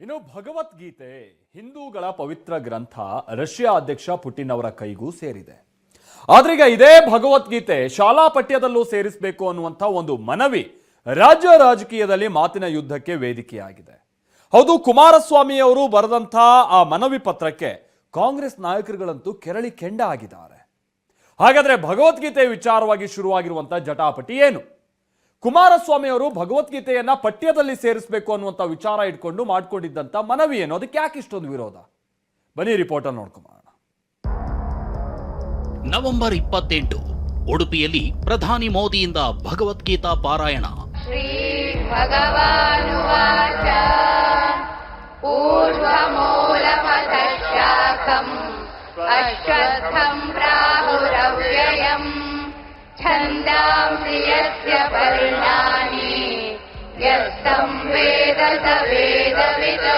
ಇನ್ನು ಭಗವದ್ಗೀತೆ ಹಿಂದೂಗಳ ಪವಿತ್ರ ಗ್ರಂಥ ರಷ್ಯಾ ಅಧ್ಯಕ್ಷ ಪುಟಿನ್ ಅವರ ಕೈಗೂ ಸೇರಿದೆ. ಆದ್ರೀಗ ಇದೇ ಭಗವದ್ಗೀತೆ ಶಾಲಾ ಪಠ್ಯದಲ್ಲೂ ಸೇರಿಸಬೇಕು ಅನ್ನುವಂಥ ಒಂದು ಮನವಿ ರಾಜ್ಯ ರಾಜಕೀಯದಲ್ಲಿ ಮಾತಿನ ಯುದ್ಧಕ್ಕೆ ವೇದಿಕೆಯಾಗಿದೆ. ಹೌದು, ಕುಮಾರಸ್ವಾಮಿ ಅವರು ಬರೆದಂಥ ಆ ಮನವಿ ಪತ್ರಕ್ಕೆ ಕಾಂಗ್ರೆಸ್ ನಾಯಕರುಗಳಂತೂ ಕೆರಳಿ ಕೆಂಡ ಆಗಿದ್ದಾರೆ. ಹಾಗಾದ್ರೆ ಭಗವದ್ಗೀತೆ ವಿಚಾರವಾಗಿ ಶುರುವಾಗಿರುವಂಥ ಜಟಾಪಟಿ ಏನು? ಕುಮಾರಸ್ವಾಮಿ ಅವರು ಭಗವದ್ಗೀತೆಯನ್ನ ಪಠ್ಯದಲ್ಲಿ ಸೇರಿಸಬೇಕು ಅನ್ನುವಂಥ ವಿಚಾರ ಇಟ್ಕೊಂಡು ಮಾಡ್ಕೊಂಡಿದ್ದಂಥ ಮನವಿ ಏನು? ಅದಕ್ಕೆ ಯಾಕೆ ಇಷ್ಟೊಂದು ವಿರೋಧ? ಬನ್ನಿ ರಿಪೋರ್ಟ್ ಅಲ್ಲಿ ನೋಡ್ಕೊಂಬೋಣ. ನವೆಂಬರ್ 28 ಉಡುಪಿಯಲ್ಲಿ ಪ್ರಧಾನಿ ಮೋದಿಯಿಂದ ಭಗವದ್ಗೀತಾ ಪಾರಾಯಣ. ಶ್ರೀ ಭಗವಾನುವಾಚ ಊರ್ಧ್ವಮೂಲಮಧಃಶಾಖಂ ಅಶ್ವತ್ಥಂ ಪ್ರಾಹುರವ್ಯಯಂ ಛಂದಾಂಸಿ ಯಸ್ಯ ಪರ್ಣಾನಿ ಯಸ್ತಂ ವೇದ ಸ ವೇದವಿದ್.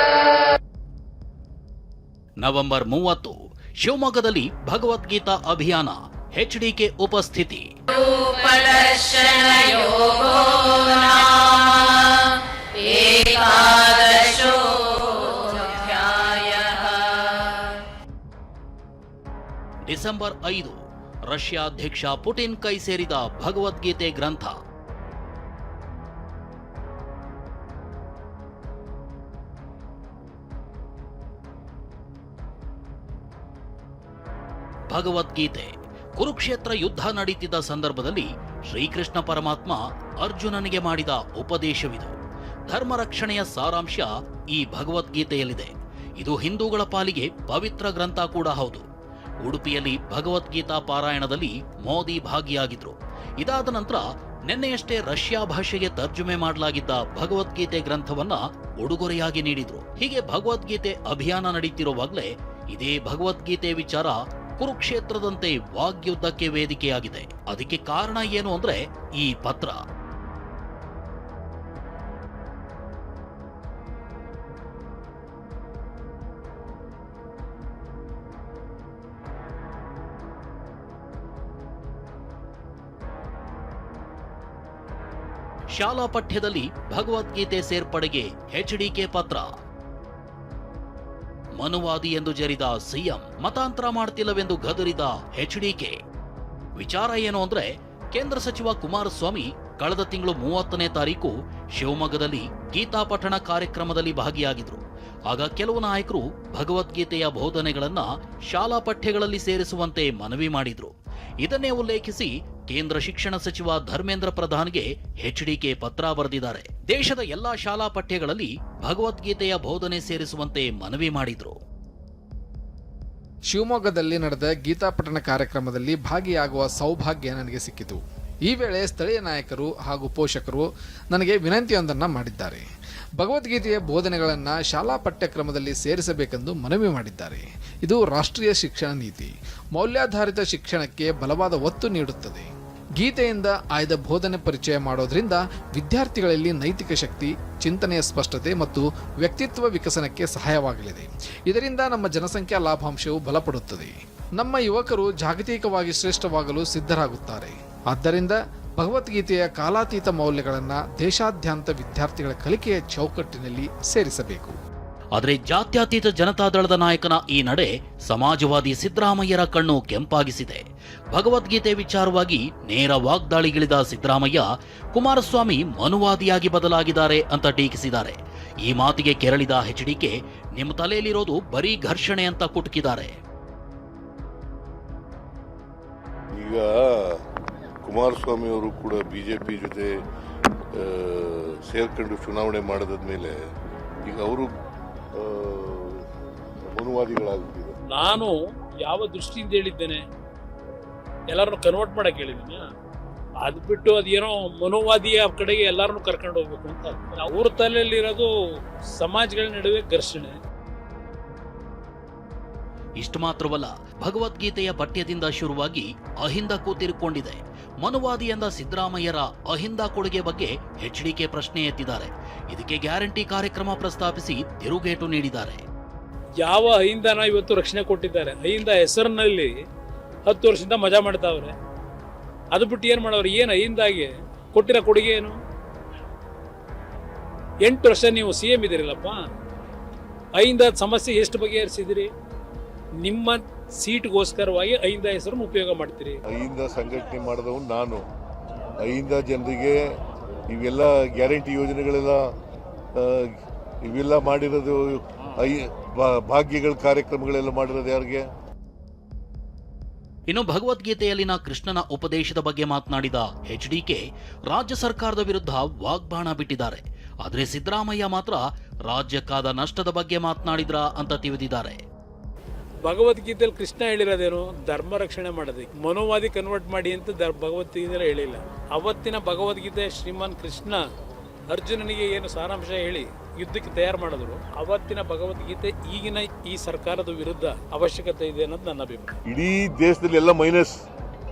ನವೆಂಬರ್ 30 ಶಿವಮೊಗ್ಗದಲ್ಲಿ ಭಗವದ್ಗೀತಾ ಅಭಿಯಾನ, ಎಚ್ಡಿಕೆ ಉಪಸ್ಥಿತಿ. ಡಿಸೆಂಬರ್ 5 ರಷ್ಯಾ ಅಧ್ಯಕ್ಷ ಪುಟಿನ್ ಕೈ ಸೇರಿದ ಭಗವದ್ಗೀತೆ ಗ್ರಂಥ. ಭಗವದ್ಗೀತೆ ಕುರುಕ್ಷೇತ್ರ ಯುದ್ಧ ನಡೀತಿದ್ದ ಸಂದರ್ಭದಲ್ಲಿ ಶ್ರೀಕೃಷ್ಣ ಪರಮಾತ್ಮ ಅರ್ಜುನನಿಗೆ ಮಾಡಿದ ಉಪದೇಶವಿದು. ಧರ್ಮ ರಕ್ಷಣೆಯ ಸಾರಾಂಶ ಈ ಭಗವದ್ಗೀತೆಯಲ್ಲಿದೆ. ಇದು ಹಿಂದೂಗಳ ಪಾಲಿಗೆ ಪವಿತ್ರ ಗ್ರಂಥ ಕೂಡ ಹೌದು. ಉಡುಪಿಯಲ್ಲಿ ಭಗವದ್ಗೀತಾ ಪಾರಾಯಣದಲ್ಲಿ ಮೋದಿ ಭಾಗಿಯಾಗಿದ್ರು. ಇದಾದ ನಂತರ ನಿನ್ನೆಯಷ್ಟೇ ರಷ್ಯಾ ಭಾಷೆಗೆ ತರ್ಜುಮೆ ಮಾಡಲಾಗಿದ್ದ ಭಗವದ್ಗೀತೆ ಗ್ರಂಥವನ್ನ ಉಡುಗೊರೆಯಾಗಿ ನೀಡಿದ್ರು. ಹೀಗೆ ಭಗವದ್ಗೀತೆ ಅಭಿಯಾನ ನಡೀತಿರುವಾಗಲೇ ಇದೇ ಭಗವದ್ಗೀತೆ ವಿಚಾರ ಕುರುಕ್ಷೇತ್ರದಂತೆ ವಾಗ್ಯುದ್ಧಕ್ಕೆ ವೇದಿಕೆಯಾಗಿದೆ. ಅದಕ್ಕೆ ಕಾರಣ ಏನು ಅಂದ್ರೆ ಈ ಪತ್ರ. ಶಾಲಾ ಪಠ್ಯದಲ್ಲಿ ಭಗವದ್ಗೀತೆ ಸೇರ್ಪಡೆಗೆ ಎಚ್ಡಿಕೆ ಪತ್ರ. ಮನುವಾದಿ ಎಂದು ಜರಿದ ಸಿಎಂ, ಮತಾಂತರ ಮಾಡ್ತಿಲ್ಲವೆಂದು ಗದರಿದ ಎಚ್ಡಿಕೆ. ವಿಚಾರ ಏನು ಅಂದ್ರೆ, ಕೇಂದ್ರ ಸಚಿವ ಕುಮಾರಸ್ವಾಮಿ ಕಳೆದ ತಿಂಗಳು 30ನೇ ತಾರೀಕು ಶಿವಮೊಗ್ಗದಲ್ಲಿ ಗೀತಾ ಪಠಣ ಕಾರ್ಯಕ್ರಮದಲ್ಲಿ ಭಾಗಿಯಾಗಿದ್ರು. ಆಗ ಕೆಲವು ನಾಯಕರು ಭಗವದ್ಗೀತೆಯ ಬೋಧನೆಗಳನ್ನ ಶಾಲಾ ಪಠ್ಯಗಳಲ್ಲಿ ಸೇರಿಸುವಂತೆ ಮನವಿ ಮಾಡಿದ್ರು. ಇದನ್ನೇ ಉಲ್ಲೇಖಿಸಿ ಕೇಂದ್ರ ಶಿಕ್ಷಣ ಸಚಿವ ಧರ್ಮೇಂದ್ರ ಪ್ರಧಾನ್ಗೆ ಎಚ್ಡಿಕೆ ಪತ್ರ ಬರೆದಿದ್ದಾರೆ. ದೇಶದ ಎಲ್ಲಾ ಶಾಲಾ ಪಠ್ಯಗಳಲ್ಲಿ ಭಗವದ್ಗೀತೆಯ ಬೋಧನೆ ಸೇರಿಸುವಂತೆ ಮನವಿ ಮಾಡಿದ್ರು. ಶಿವಮೊಗ್ಗದಲ್ಲಿ ನಡೆದ ಗೀತಾ ಪಠಣ ಕಾರ್ಯಕ್ರಮದಲ್ಲಿ ಭಾಗಿಯಾಗುವ ಸೌಭಾಗ್ಯ ನನಗೆ ಸಿಕ್ಕಿತು. ಈ ವೇಳೆ ಸ್ಥಳೀಯ ನಾಯಕರು ಹಾಗೂ ಪೋಷಕರು ನನಗೆ ವಿನಂತಿಯೊಂದನ್ನು ಮಾಡಿದ್ದಾರೆ. ಭಗವದ್ಗೀತೆಯ ಬೋಧನೆಗಳನ್ನು ಶಾಲಾ ಪಠ್ಯಕ್ರಮದಲ್ಲಿ ಸೇರಿಸಬೇಕೆಂದು ಮನವಿ ಮಾಡಿದ್ದಾರೆ. ಇದು ರಾಷ್ಟ್ರೀಯ ಶಿಕ್ಷಣ ನೀತಿ, ಮೌಲ್ಯಾಧಾರಿತ ಶಿಕ್ಷಣಕ್ಕೆ ಬಲವಾದ ಒತ್ತು ನೀಡುತ್ತದೆ. ಗೀತೆಯಿಂದ ಆಯ್ದ ಬೋಧನೆ ಪರಿಚಯ ಮಾಡೋದ್ರಿಂದ ವಿದ್ಯಾರ್ಥಿಗಳಲ್ಲಿ ನೈತಿಕ ಶಕ್ತಿ, ಚಿಂತನೆಯ ಸ್ಪಷ್ಟತೆ ಮತ್ತು ವ್ಯಕ್ತಿತ್ವ ವಿಕಸನಕ್ಕೆ ಸಹಾಯವಾಗಲಿದೆ. ಇದರಿಂದ ನಮ್ಮ ಜನಸಂಖ್ಯಾ ಲಾಭಾಂಶವು ಬಲಪಡುತ್ತದೆ. ನಮ್ಮ ಯುವಕರು ಜಾಗತಿಕವಾಗಿ ಶ್ರೇಷ್ಠವಾಗಲು ಸಿದ್ಧರಾಗುತ್ತಾರೆ. ಆದ್ದರಿಂದ ಭಗವದ್ಗೀತೆಯ ಕಾಲಾತೀತ ಮೌಲ್ಯಗಳನ್ನು ದೇಶಾದ್ಯಂತ ವಿದ್ಯಾರ್ಥಿಗಳ ಕಲಿಕೆಯ ಚೌಕಟ್ಟಿನಲ್ಲಿ ಸೇರಿಸಬೇಕು. ಆದರೆ ಜಾತ್ಯತೀತ ಜನತಾದಳದ ನಾಯಕನ ಈ ನಡೆ ಸಮಾಜವಾದಿ ಸಿದ್ದರಾಮಯ್ಯರ ಕಣ್ಣು ಕೆಂಪಾಗಿಸಿದೆ. ಭಗವದ್ಗೀತೆ ವಿಚಾರವಾಗಿ ನೇರ ವಾಗ್ದಾಳಿಗಿಳಿದ ಸಿದ್ದರಾಮಯ್ಯ ಕುಮಾರಸ್ವಾಮಿ ಮನುವಾದಿಯಾಗಿ ಬದಲಾಗಿದ್ದಾರೆ ಅಂತ ಟೀಕಿಸಿದ್ದಾರೆ. ಈ ಮಾತಿಗೆ ಕೆರಳಿದ ಎಚ್ಡಿಕೆ, ನಿಮ್ಮ ತಲೆಯಲ್ಲಿರೋದು ಬರೀ ಘರ್ಷಣೆ ಅಂತ ಕುಟುಕಿದ್ದಾರೆ. ಈಗ ಕುಮಾರಸ್ವಾಮಿ ಅವರು ಕೂಡ ಬಿಜೆಪಿ ಜೊತೆ ಸೇರ್ಕೊಂಡು ಚುನಾವಣೆ ಮಾಡಿದ್ಮೇಲೆ ಈಗ ಅವರು ಮನುವಾದಿಗಳಾಗುತ್ತಿದ್ದಾರೆ. ನಾನು ಯಾವ ದೃಷ್ಟಿಯಿಂದ ಹೇಳಿದ್ದೇನೆ? ಎಲ್ಲರನ್ನು ಕನ್ವರ್ಟ್ ಮಾಡಕ್ಕೆ ಹೇಳಿದ್ದೀನಿ. ಅದು ಬಿಟ್ಟು ಅದೇನೋ ಮನುವಾದಿಯ ಕಡೆಗೆ ಎಲ್ಲರನ್ನು ಕರ್ಕೊಂಡು ಹೋಗ್ಬೇಕು ಅಂತ ಅವ್ರ ತಲೆಯಲ್ಲಿರೋದು ಸಮಾಜಗಳ ನಡುವೆ ಘರ್ಷಣೆ. ಇಷ್ಟು ಮಾತ್ರವಲ್ಲ, ಭಗವದ್ಗೀತೆಯ ಪಠ್ಯದಿಂದ ಶುರುವಾಗಿ ಅಹಿಂದಕ್ಕೂ ತಿರುಕೊಂಡಿದೆ. ಮನುವಾದಿ ಎಂದ ಸಿದ್ದರಾಮಯ್ಯರ ಅಹಿಂದ ಕೊಡುಗೆ ಬಗ್ಗೆ ಎಚ್ಡಿಕೆ ಪ್ರಶ್ನೆ ಎತ್ತಿದ್ದಾರೆ. ಇದಕ್ಕೆ ಗ್ಯಾರಂಟಿ ಕಾರ್ಯಕ್ರಮ ಪ್ರಸ್ತಾಪಿಸಿ ತಿರುಗೇಟು ನೀಡಿದ್ದಾರೆ. ಯಾವ ಅಹಿಂದನ ಇವತ್ತು ರಕ್ಷಣೆ ಕೊಟ್ಟಿದ್ದಾರೆ? ಅಹಿಂದ ಹೆಸರಿನಲ್ಲಿ 10 ವರ್ಷದಿಂದ ಮಜಾ ಮಾಡ್ತಾವ್ರೆ. ಅದು ಬಿಟ್ಟು ಏನು ಮಾಡೋರು? ಏನು ಅಹಿಂದಾಗೆ ಕೊಟ್ಟಿರೋ ಕೊಡುಗೆ ಏನು? 8 ವರ್ಷ ನೀವು CM ಇದ್ದೀರಲ್ಲಪ್ಪ, ಅಹಿಂದ ಸಮಸ್ಯೆ ಎಷ್ಟು ಬಗೆಹರಿಸಿದಿರಿ? ನಿಮ್ಮ ಸೀಟ್ಗೋಸ್ಕರವಾಗಿ ಅಹಿಂದ ಹೆಸರನ್ನು ಉಪಯೋಗ ಮಾಡ್ತೀರಿ. ಅಹಿಂದ ಸಂಘಟನೆ ಮಾಡಿದವನು ನಾನು. ಅಹಿಂದ ಜನರಿಗೆ ಇವೆಲ್ಲ ಗ್ಯಾರಂಟಿ ಯೋಜನೆಗಳೆಲ್ಲ ಇವೆಲ್ಲ ಮಾಡಿರೋದು ಭಾಗ್ಯಗಳ ಕಾರ್ಯಕ್ರಮಗಳೆಲ್ಲ ಮಾಡಿರೋದು ಯಾರಿಗೆ? ಇನ್ನು ಭಗವದ್ಗೀತೆಯಲ್ಲಿನ ಕೃಷ್ಣನ ಉಪದೇಶದ ಬಗ್ಗೆ ಮಾತನಾಡಿದ ಎಚ್ಡಿಕೆ ರಾಜ್ಯ ಸರ್ಕಾರದ ವಿರುದ್ಧ ವಾಗ್ಬಾಣ ಬಿಟ್ಟಿದ್ದಾರೆ. ಆದರೆ ಸಿದ್ದರಾಮಯ್ಯ ಮಾತ್ರ ರಾಜ್ಯಕ್ಕಾದ ನಷ್ಟದ ಬಗ್ಗೆ ಮಾತನಾಡಿದ್ರ ಅಂತ ತಿಳಿದಿದ್ದಾರೆ. ಭಗವದ್ಗೀತೆಯಲ್ಲಿ ಕೃಷ್ಣ ಹೇಳಿರೋದೇನು? ಧರ್ಮ ರಕ್ಷಣೆ ಮಾಡೋದಕ್ಕೆ. ಮನೋವಾದಿ ಕನ್ವರ್ಟ್ ಮಾಡಿ ಅಂತ ಭಗವದ್ಗೀತೆಯಲ್ಲಿ ಹೇಳಿಲ್ಲ. ಅವತ್ತಿನ ಭಗವದ್ಗೀತೆ ಶ್ರೀಮಾನ್ ಕೃಷ್ಣ ಅರ್ಜುನನಿಗೆ ಏನು ಸಾರಾಂಶ ಹೇಳಿ ಯುದ್ಧಕ್ಕೆ ತಯಾರು ಮಾಡಿದ್ರು, ಅವತ್ತಿನ ಭಗವದ್ಗೀತೆ ಈಗಿನ ಈ ಸರ್ಕಾರದ ವಿರುದ್ಧ ಅವಶ್ಯಕತೆ ಇದೆ ಅನ್ನೋದು ನನ್ನ ಅಭಿಪ್ರಾಯ. ಇಡೀ ದೇಶದಲ್ಲಿ ಎಲ್ಲ ಮೈನಸ್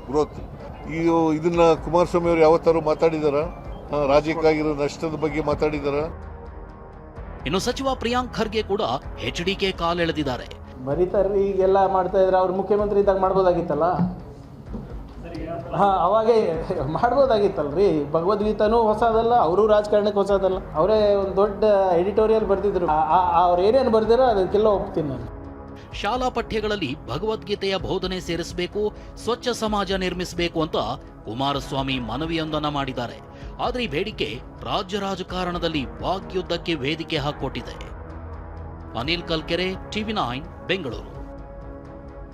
ಗ್ರೋತ್. ಈಗ ಇದನ್ನ ಕುಮಾರಸ್ವಾಮಿ ಅವರು ಯಾವತ್ತಾರು ಮಾತಾಡಿದಾರ? ರಾಜ್ಯಕ್ಕಾಗಿರೋ ನಷ್ಟದ ಬಗ್ಗೆ ಮಾತಾಡಿದಾರ? ಇನ್ನು ಸಚಿವ ಪ್ರಿಯಾಂಕ್ ಖರ್ಗೆ ಕೂಡ ಎಚ್ಡಿಕೆ ಕಾಲೆಳೆದಿದ್ದಾರೆ. ಬರೀತಾರ್ರಿ, ಈಗೆಲ್ಲ ಮಾಡ್ತಾ ಇದ್ರೆ ಅವ್ರು ಮುಖ್ಯಮಂತ್ರಿ ಇದ್ದಾಗ ಮಾಡ್ಬೋದಾಗಿತ್ತಲ್ಲ. ಅವಾಗೇ ಮಾಡ್ಬೋದಾಗಿತ್ತಲ್ರಿ. ಭಗವದ್ಗೀತಾನೂ ಹೊಸದಲ್ಲ, ಅವರು ರಾಜಕಾರಣಕ್ಕೆ ಹೊಸದಲ್ಲ. ಅವರೇ ಒಂದು ದೊಡ್ಡ ಎಡಿಟೋರಿಯಲ್ ಬರ್ತಿದ್ರು. ಅವ್ರು ಏನೇನು ಬರ್ದಿರೋ ಅದಕ್ಕೆಲ್ಲ ಒಪ್ತೀನಿ ನಾನು. ಶಾಲಾ ಪಠ್ಯಗಳಲ್ಲಿ ಭಗವದ್ಗೀತೆಯ ಬೋಧನೆ ಸೇರಿಸಬೇಕು, ಸ್ವಚ್ಛ ಸಮಾಜ ನಿರ್ಮಿಸಬೇಕು ಅಂತ ಕುಮಾರಸ್ವಾಮಿ ಮನವಿಯೊಂದನ್ನ ಮಾಡಿದ್ದಾರೆ. ಆದರೆ ಈ ಬೇಡಿಕೆ ರಾಜ್ಯ ರಾಜಕಾರಣದಲ್ಲಿ ವಾಗ್ಯುದ್ಧಕ್ಕೆ ವೇದಿಕೆ ಹಾಕಿಕೊಟ್ಟಿದೆ. ಅನಿಲ್ ಕಲ್ಕೆರೆ, ಟಿವಿ9 ಬೆಂಗಳೂರು.